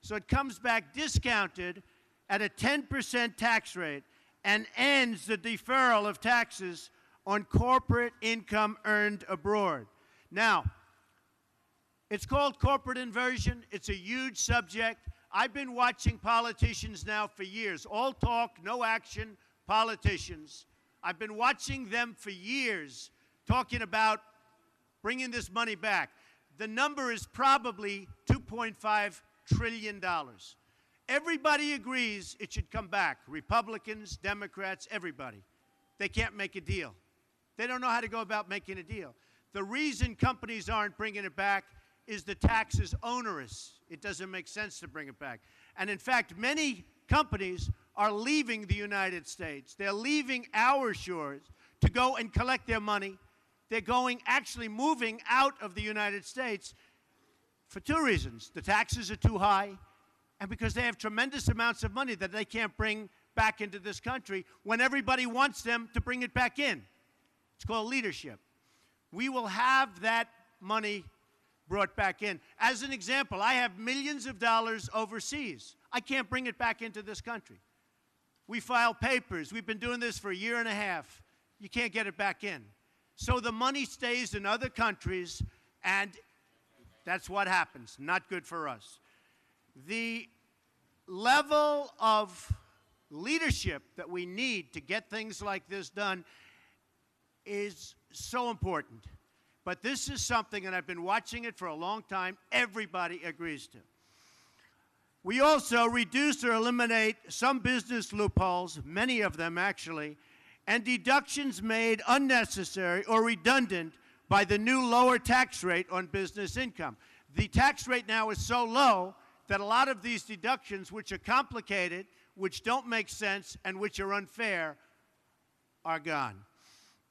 So it comes back discounted at a 10% tax rate and ends the deferral of taxes on corporate income earned abroad. Now, it's called corporate inversion. It's a huge subject. I've been watching politicians now for years. All talk, no action politicians. I've been watching them for years talking about bringing this money back. The number is probably $2.5 trillion. Everybody agrees it should come back. Republicans, Democrats, everybody. They can't make a deal. They don't know how to go about making a deal. The reason companies aren't bringing it back is the tax is onerous. It doesn't make sense to bring it back. And in fact, many companies are leaving the United States. They're leaving our shores to go and collect their money. They're actually moving out of the United States for two reasons. The taxes are too high, and because they have tremendous amounts of money that they can't bring back into this country when everybody wants them to bring it back in. It's called leadership. We will have that money brought back in. As an example, I have millions of dollars overseas. I can't bring it back into this country. We file papers. We've been doing this for a year and a half. You can't get it back in. So the money stays in other countries, and that's what happens. Not good for us. The level of leadership that we need to get things like this done is so important. But this is something, and I've been watching it for a long time, everybody agrees to. We also reduce or eliminate some business loopholes, many of them actually, and deductions made unnecessary or redundant by the new lower tax rate on business income. The tax rate now is so low that a lot of these deductions, which are complicated, which don't make sense, and which are unfair, are gone.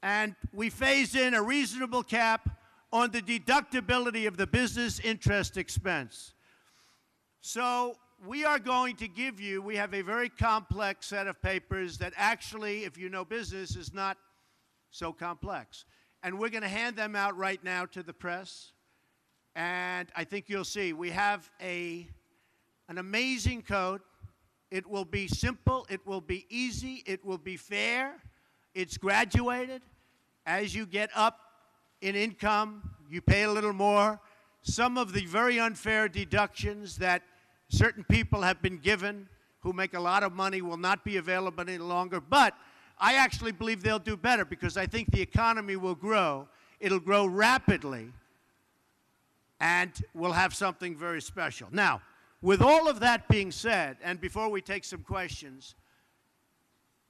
And we phase in a reasonable cap on the deductibility of the business interest expense. So we are going to give you, we have a very complex set of papers that actually, if you know business, is not so complex. And we're going to hand them out right now to the press. And I think you'll see, we have an amazing code. It will be simple, it will be easy, it will be fair. It's graduated. As you get up in income, you pay a little more. Some of the very unfair deductions that certain people have been given who make a lot of money will not be available any longer. But I actually believe they'll do better because I think the economy will grow. It'll grow rapidly, and we'll have something very special. Now, with all of that being said, and before we take some questions,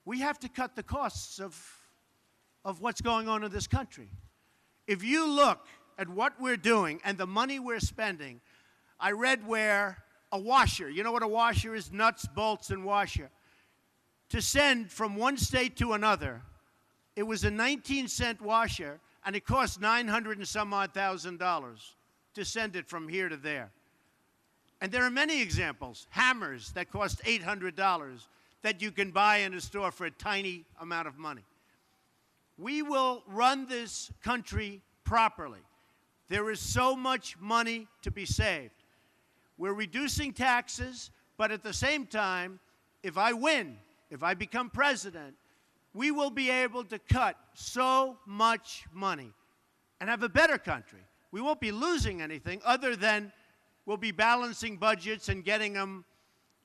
we have to cut the costs of what's going on in this country. If you look at what we're doing and the money we're spending, I read where a washer, you know what a washer is? Nuts, bolts, and washer. To send from one state to another, it was a 19-cent washer, and it cost $900 and some odd thousand to send it from here to there. And there are many examples. Hammers that cost $800 that you can buy in a store for a tiny amount of money. We will run this country properly. There is so much money to be saved. We're reducing taxes, but at the same time, if I win, if I become president, we will be able to cut so much money and have a better country. We won't be losing anything other than we'll be balancing budgets and getting them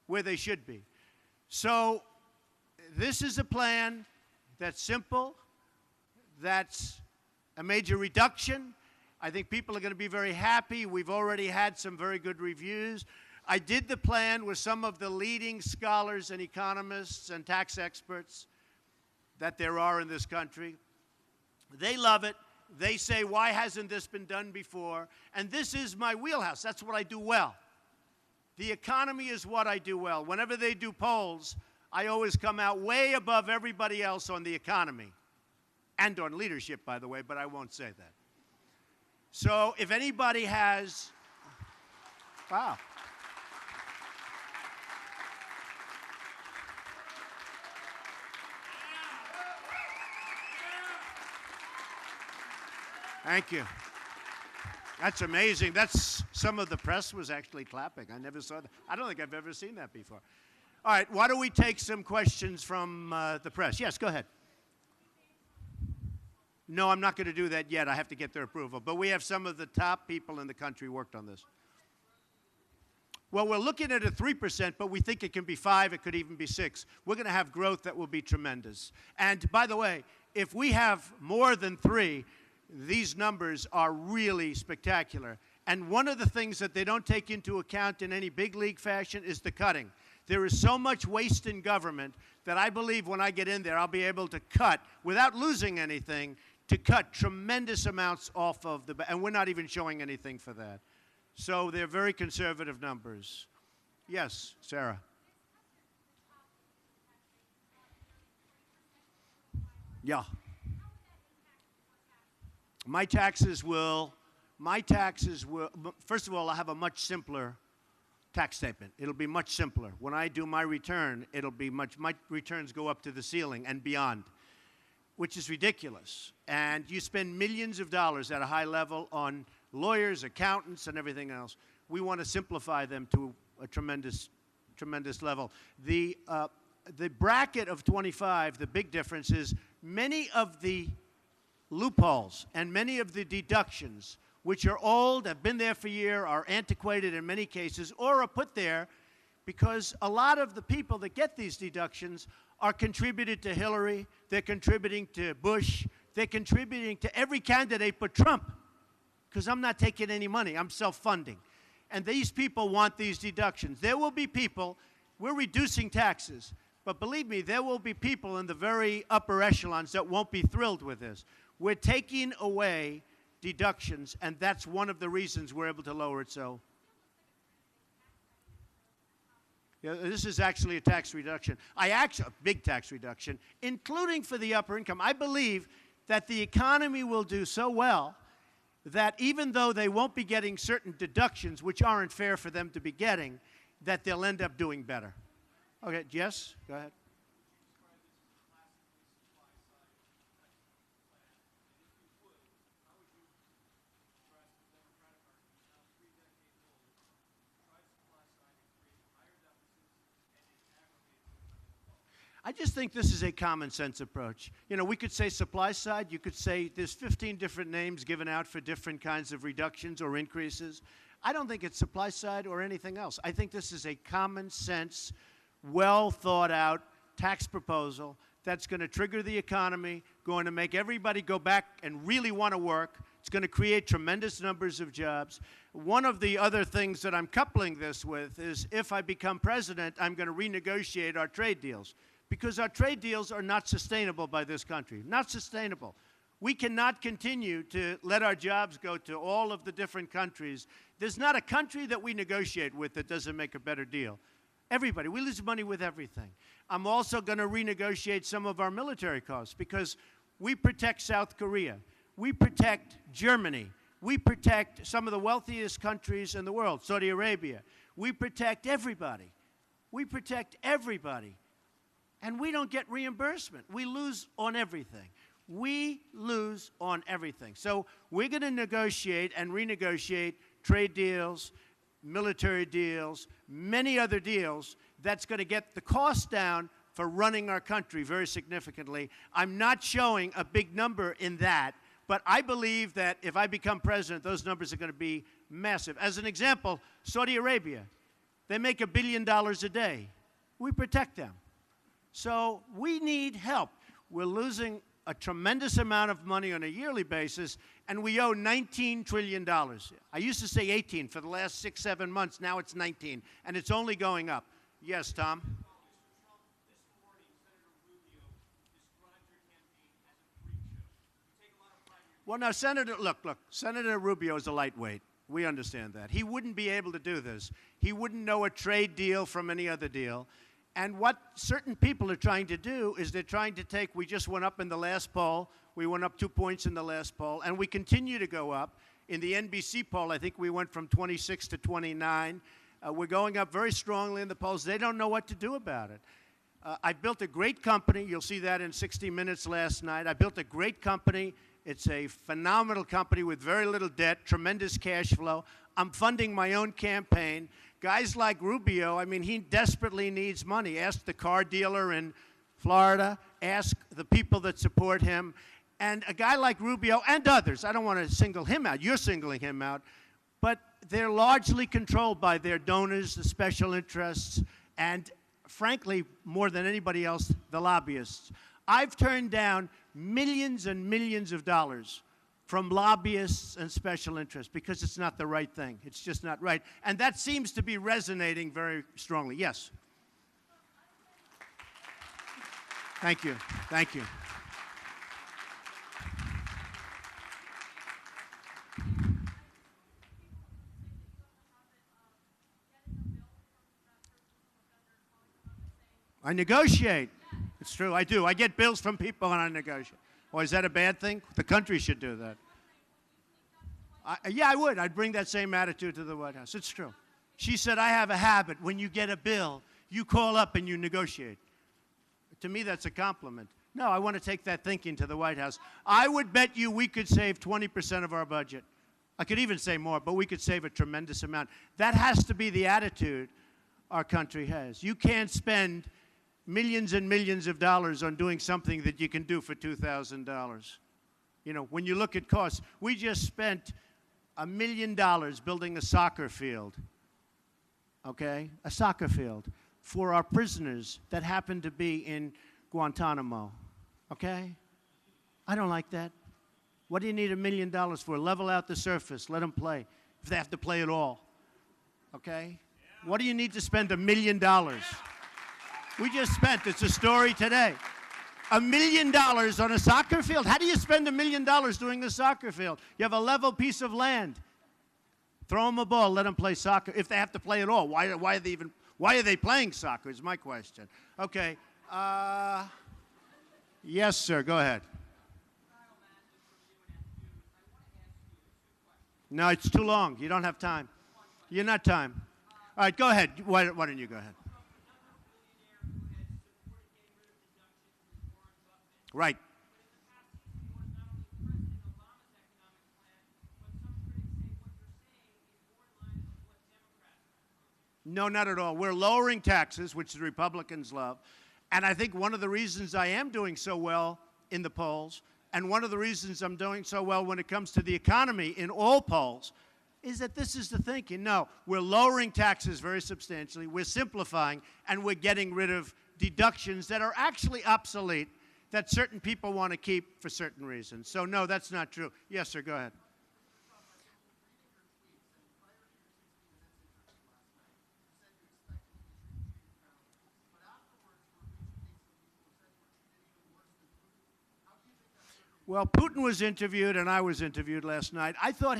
where they should be. So this is a plan that's simple, that's a major reduction. I think people are going to be very happy. We've already had some very good reviews. I did the plan with some of the leading scholars and economists and tax experts that there are in this country. They love it. They say, why hasn't this been done before? And this is my wheelhouse. That's what I do well. The economy is what I do well. Whenever they do polls, I always come out way above everybody else on the economy. And on leadership, by the way, but I won't say that. So if anybody has, wow. Thank you. That's amazing. That's some of the press was actually clapping. I never saw that. I don't think I've ever seen that before. All right, why don't we take some questions from the press? Yes, go ahead. No, I'm not going to do that yet. I have to get their approval. But we have some of the top people in the country worked on this. Well, we're looking at a 3%, but we think it can be 5, it could even be 6. We're going to have growth that will be tremendous. And by the way, if we have more than 3, these numbers are really spectacular. And one of the things that they don't take into account in any big league fashion is the cutting. There is so much waste in government that I believe when I get in there, I'll be able to cut, without losing anything, to cut tremendous amounts off of the, and we're not even showing anything for that. So they're very conservative numbers. Yes, Sarah. Yeah. My taxes will, first of all, I'll have a much simpler tax statement. It'll be much simpler. When I do my return, it'll be my returns go up to the ceiling and beyond, which is ridiculous. And you spend millions of dollars at a high level on lawyers, accountants, and everything else. We want to simplify them to a tremendous, tremendous level. The bracket of 25, the big difference is many of the loopholes and many of the deductions, which are old, have been there for years, are antiquated in many cases, or are put there because a lot of the people that get these deductions are contributed to Hillary, they're contributing to Bush, they're contributing to every candidate but Trump, because I'm not taking any money, I'm self-funding. And these people want these deductions. There will be people, we're reducing taxes, but believe me, there will be people in the very upper echelons that won't be thrilled with this. We're taking away deductions, and that's one of the reasons we're able to lower it so. Yeah, this is actually a tax reduction. A big tax reduction, including for the upper income. I believe that the economy will do so well that even though they won't be getting certain deductions, which aren't fair for them to be getting, that they'll end up doing better. Okay, yes, go ahead. I just think this is a common sense approach. You know, we could say supply side, you could say there's 15 different names given out for different kinds of reductions or increases. I don't think it's supply side or anything else. I think this is a common sense, well thought out tax proposal that's going to trigger the economy, going to make everybody go back and really want to work. It's going to create tremendous numbers of jobs. One of the other things that I'm coupling this with is if I become president, I'm going to renegotiate our trade deals, because our trade deals are not sustainable by this country, not sustainable. We cannot continue to let our jobs go to all of the different countries. There's not a country that we negotiate with that doesn't make a better deal. Everybody, we lose money with everything. I'm also going to renegotiate some of our military costs because we protect South Korea. We protect Germany. We protect some of the wealthiest countries in the world, Saudi Arabia. We protect everybody. We protect everybody. And we don't get reimbursement. We lose on everything. We lose on everything. So we're going to negotiate and renegotiate trade deals, military deals, many other deals that's going to get the cost down for running our country very significantly. I'm not showing a big number in that, but I believe that if I become president, those numbers are going to be massive. As an example, Saudi Arabia, they make $1 billion a day. We protect them. So we need help. We're losing a tremendous amount of money on a yearly basis, and we owe $19 trillion. I used to say 18 for the last 6, 7 months. Now it's 19, and it's only going up. Yes, Tom? Well, now, Senator, look, Senator Rubio is a lightweight. We understand that. He wouldn't be able to do this. He wouldn't know a trade deal from any other deal. And what certain people are trying to do is they're trying to take, we just went up in the last poll, we went up 2 points in the last poll, and we continue to go up. In the NBC poll, I think we went from 26 to 29. We're going up very strongly in the polls. They don't know what to do about it. I built a great company. You'll see that in 60 Minutes last night. I built a great company It's a phenomenal company with very little debt, tremendous cash flow. I'm funding my own campaign. Guys like Rubio, I mean, he desperately needs money. Ask the car dealer in Florida. Ask the people that support him. And a guy like Rubio and others, I don't want to single him out. You're singling him out. But they're largely controlled by their donors, the special interests, and frankly, more than anybody else, the lobbyists. I've turned down millions and millions of dollars from lobbyists and special interests because it's not the right thing. It's just not right. And that seems to be resonating very strongly. Yes. Thank you. Thank you. I negotiate. It's true, I do. I get bills from people and I negotiate. Well, is that a bad thing? The country should do that. Yeah, I would. I'd bring that same attitude to the White House. It's true. She said, I have a habit. When you get a bill, you call up and you negotiate. To me, that's a compliment. No, I want to take that thinking to the White House. I would bet you we could save 20% of our budget. I could even say more, but we could save a tremendous amount. That has to be the attitude our country has. You can't spend millions and millions of dollars on doing something that you can do for $2,000. You know, when you look at costs, we just spent $1 million building a soccer field, okay? A soccer field for our prisoners that happen to be in Guantanamo, okay? I don't like that. What do you need $1 million for? Level out the surface, let them play, if they have to play at all, okay? What do you need to spend $1 million? We just spent, it's a story today, $1 million on a soccer field. How do you spend $1 million doing the soccer field? You have a level piece of land. Throw them a ball, let them play soccer, if they have to play at all. Why are they playing soccer is my question. Okay. Yes, sir, go ahead. No, it's too long. You don't have time. You're not time. All right, go ahead. Why don't you go ahead? Right. No, not at all. We're lowering taxes, which the Republicans love. And I think one of the reasons I am doing so well in the polls, and one of the reasons I'm doing so well when it comes to the economy in all polls, is that this is the thinking. No, we're lowering taxes very substantially, we're simplifying, and we're getting rid of deductions that are actually obsolete that certain people want to keep for certain reasons. So no, that's not true. Yes, sir, go ahead. Well, Putin was interviewed and I was interviewed last night. I thought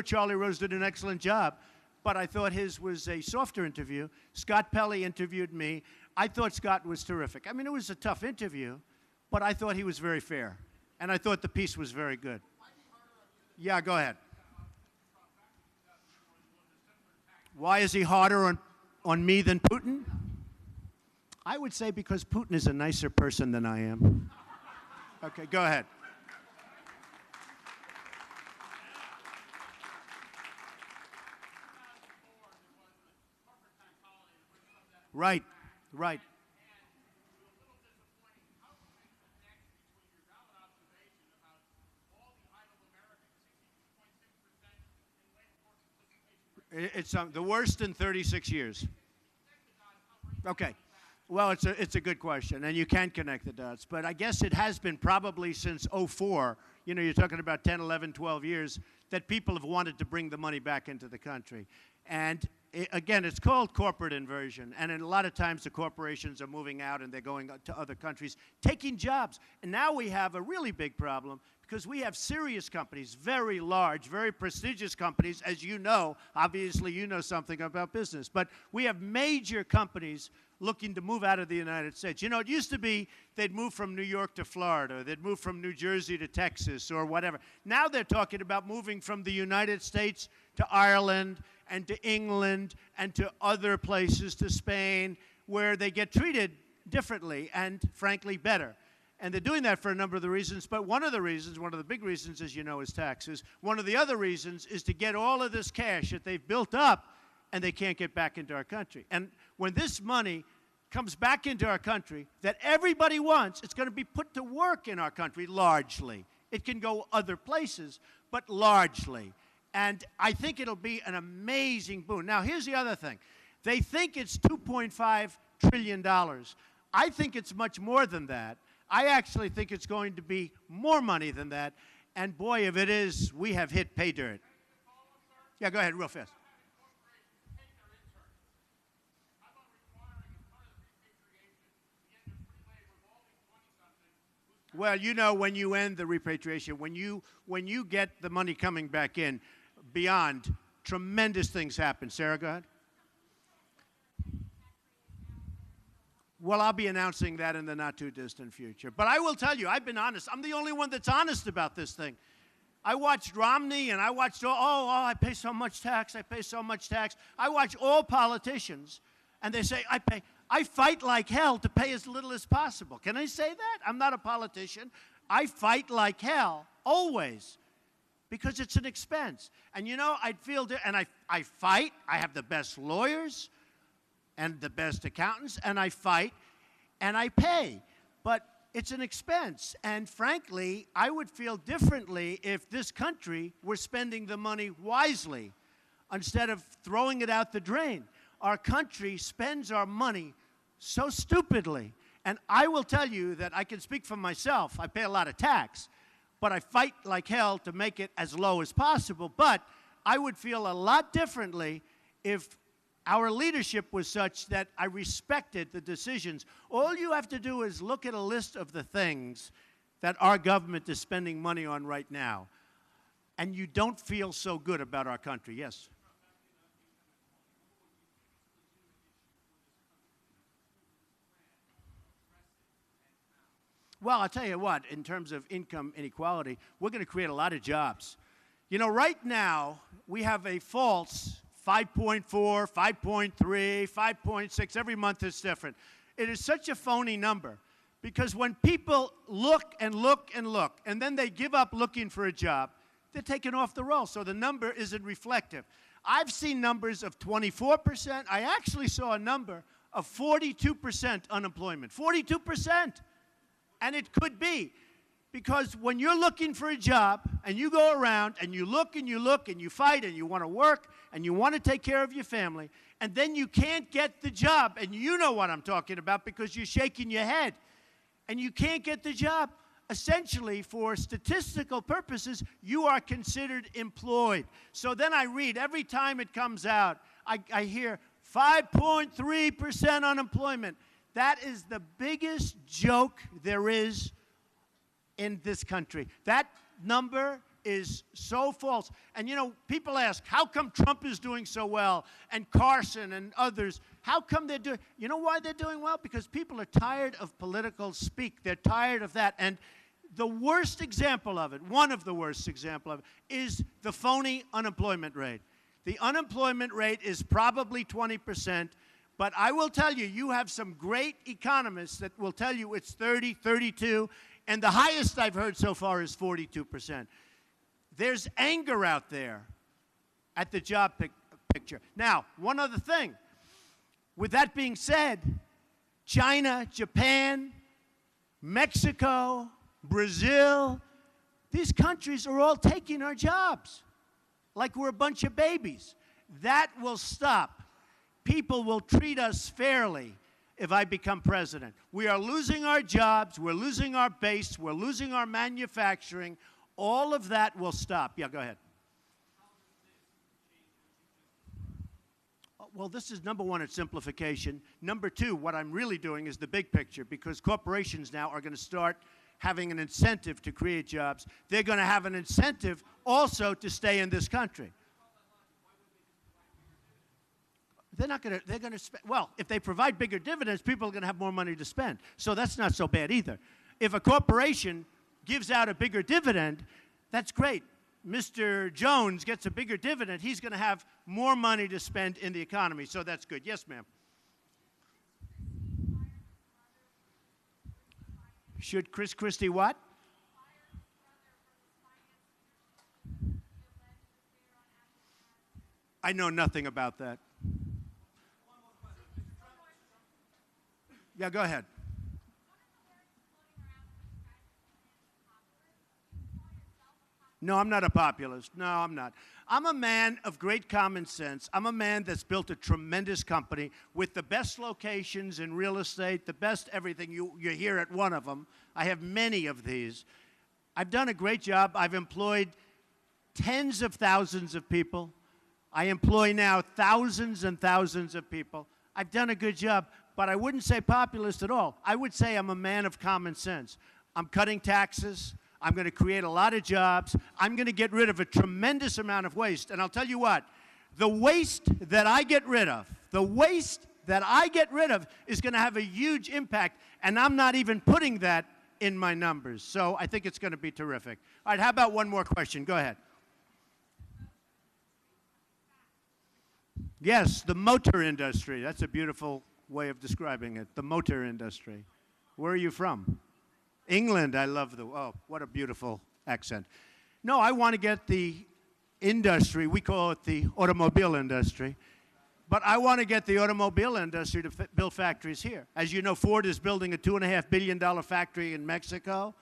Charlie Rose did an excellent job, but I thought his was a softer interview. Scott Pelley interviewed me. I thought Scott was terrific. I mean, it was a tough interview, but I thought he was very fair. And I thought the piece was very good. Yeah, go ahead. Why is he harder on me than Putin? I would say because Putin is a nicer person than I am. Okay, go ahead. Right, right. It's the worst in 36 years. Okay. Well, it's a good question, and you can connect the dots. But I guess it has been probably since '04, you know, you're talking about 10, 11, 12 years, that people have wanted to bring the money back into the country. And again, it's called corporate inversion. And a lot of times the corporations are moving out and they're going to other countries, taking jobs. And now we have a really big problem because we have serious companies, very large, very prestigious companies, as you know. Obviously, you know something about business. But we have major companies looking to move out of the United States. You know, it used to be they'd move from New York to Florida, they'd move from New Jersey to Texas or whatever. Now they're talking about moving from the United States to Ireland and to England and to other places, to Spain, where they get treated differently and, frankly, better. And they're doing that for a number of the reasons, but one of the reasons, one of the big reasons, as you know, is taxes. One of the other reasons is to get all of this cash that they've built up and they can't get back into our country. And when this money comes back into our country that everybody wants, it's going to be put to work in our country largely. It can go other places, but largely. And I think it'll be an amazing boon. Now, here's the other thing. They think it's $2.5 trillion. I think it's much more than that. I actually think it's going to be more money than that. And boy, if it is, we have hit pay dirt. Yeah, go ahead, real fast. Well, you know, when you end the repatriation, when you get the money coming back in, beyond, tremendous things happen. Sarah, go ahead. Well, I'll be announcing that in the not-too-distant future. But I will tell you, I've been honest. I'm the only one that's honest about this thing. I watched Romney, and I watched, I pay so much tax, I pay so much tax. I watch all politicians, and they say, I fight like hell to pay as little as possible. Can I say that? I'm not a politician. I fight like hell, always, because it's an expense. And, you know, I fight. I have the best lawyers and the best accountants, and I fight, and I pay. But it's an expense. And frankly, I would feel differently if this country were spending the money wisely instead of throwing it out the drain. Our country spends our money so stupidly. And I will tell you that I can speak for myself. I pay a lot of tax, but I fight like hell to make it as low as possible. But I would feel a lot differently if our leadership was such that I respected the decisions. All you have to do is look at a list of the things that our government is spending money on right now, and you don't feel so good about our country. Yes? Well, I'll tell you what, in terms of income inequality, we're going to create a lot of jobs. You know, right now, we have a false 5.4, 5.3, 5.6. Every month is different. It is such a phony number because when people look and look and look, and then they give up looking for a job, they're taken off the roll, so the number isn't reflective. I've seen numbers of 24%. I actually saw a number of 42% unemployment. 42%. And it could be because when you're looking for a job and you go around and you look and you look and you fight and you want to work and you want to take care of your family, and then you can't get the job, and you know what I'm talking about because you're shaking your head, and you can't get the job, essentially, for statistical purposes, you are considered employed. So then I read, every time it comes out, I hear 5.3% unemployment. That is the biggest joke there is in this country. That number is so false. And, you know, people ask, how come Trump is doing so well and Carson and others? How come they're doing? You know why they're doing well? Because people are tired of political speak. They're tired of that. And the worst example of it, one of the worst examples of it, is the phony unemployment rate. The unemployment rate is probably 20%. But I will tell you, you have some great economists that will tell you it's 30, 32, and the highest I've heard so far is 42%. There's anger out there at the job picture. Now, one other thing. With that being said, China, Japan, Mexico, Brazil, these countries are all taking our jobs like we're a bunch of babies. That will stop. People will treat us fairly if I become president. We are losing our jobs, we're losing our base, we're losing our manufacturing. All of that will stop. Yeah, go ahead. Well, this is number one, it's simplification. Number two, what I'm really doing is the big picture, because corporations now are going to start having an incentive to create jobs. They're going to have an incentive also to stay in this country. They're going to spend, well, if they provide bigger dividends, people are going to have more money to spend. So that's not so bad either. If a corporation gives out a bigger dividend, that's great. Mr. Jones gets a bigger dividend, he's going to have more money to spend in the economy. So that's good. Yes, ma'am. Should Chris Christie what? I know nothing about that. Yeah, go ahead. No, I'm not a populist. No, I'm not. I'm a man of great common sense. I'm a man that's built a tremendous company with the best locations in real estate, the best everything. You're here at one of them. I have many of these. I've done a great job. I've employed tens of thousands of people. I employ now thousands and thousands of people. I've done a good job, but I wouldn't say populist at all. I would say I'm a man of common sense. I'm cutting taxes. I'm going to create a lot of jobs. I'm going to get rid of a tremendous amount of waste. And I'll tell you what, the waste that I get rid of, is going to have a huge impact, and I'm not even putting that in my numbers. So I think it's going to be terrific. All right, how about one more question? Go ahead. Yes, the motor industry. That's a beautiful way of describing it, the motor industry. Where are you from? England. I love oh, what a beautiful accent. No, I want to get the industry, we call it the automobile industry, but I want to get the automobile industry to build factories here. As you know, Ford is building a $2.5 billion factory in Mexico.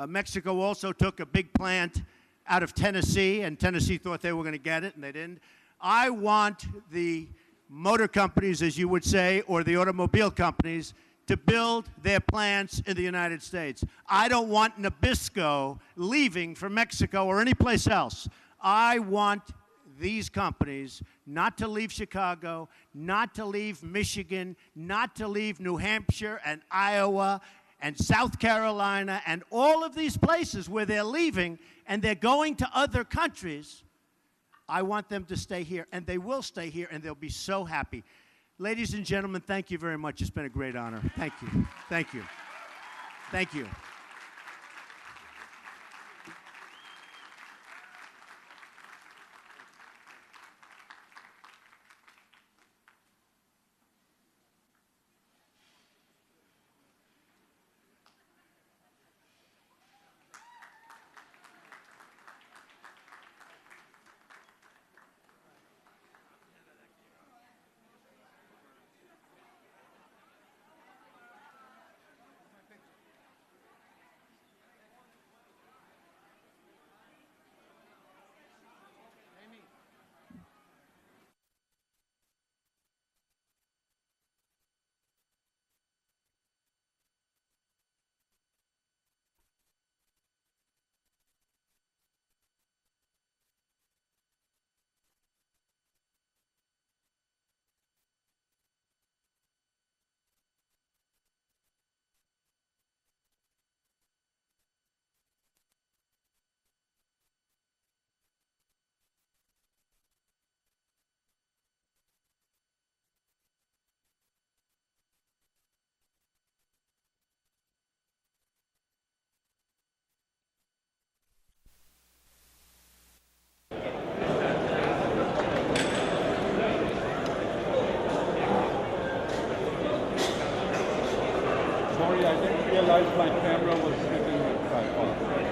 Mexico also took a big plant out of Tennessee, and Tennessee thought they were going to get it, and they didn't. I want the motor companies, as you would say, or the automobile companies, to build their plants in the United States. I don't want Nabisco leaving for Mexico or any place else. I want these companies not to leave Chicago, not to leave Michigan, not to leave New Hampshire and Iowa and South Carolina and all of these places where they're leaving and they're going to other countries. I want them to stay here, and they will stay here, and they'll be so happy. Ladies and gentlemen, thank you very much. It's been a great honor. Thank you. Thank you. Thank you. Sorry, I didn't realize my camera was sitting with tripod.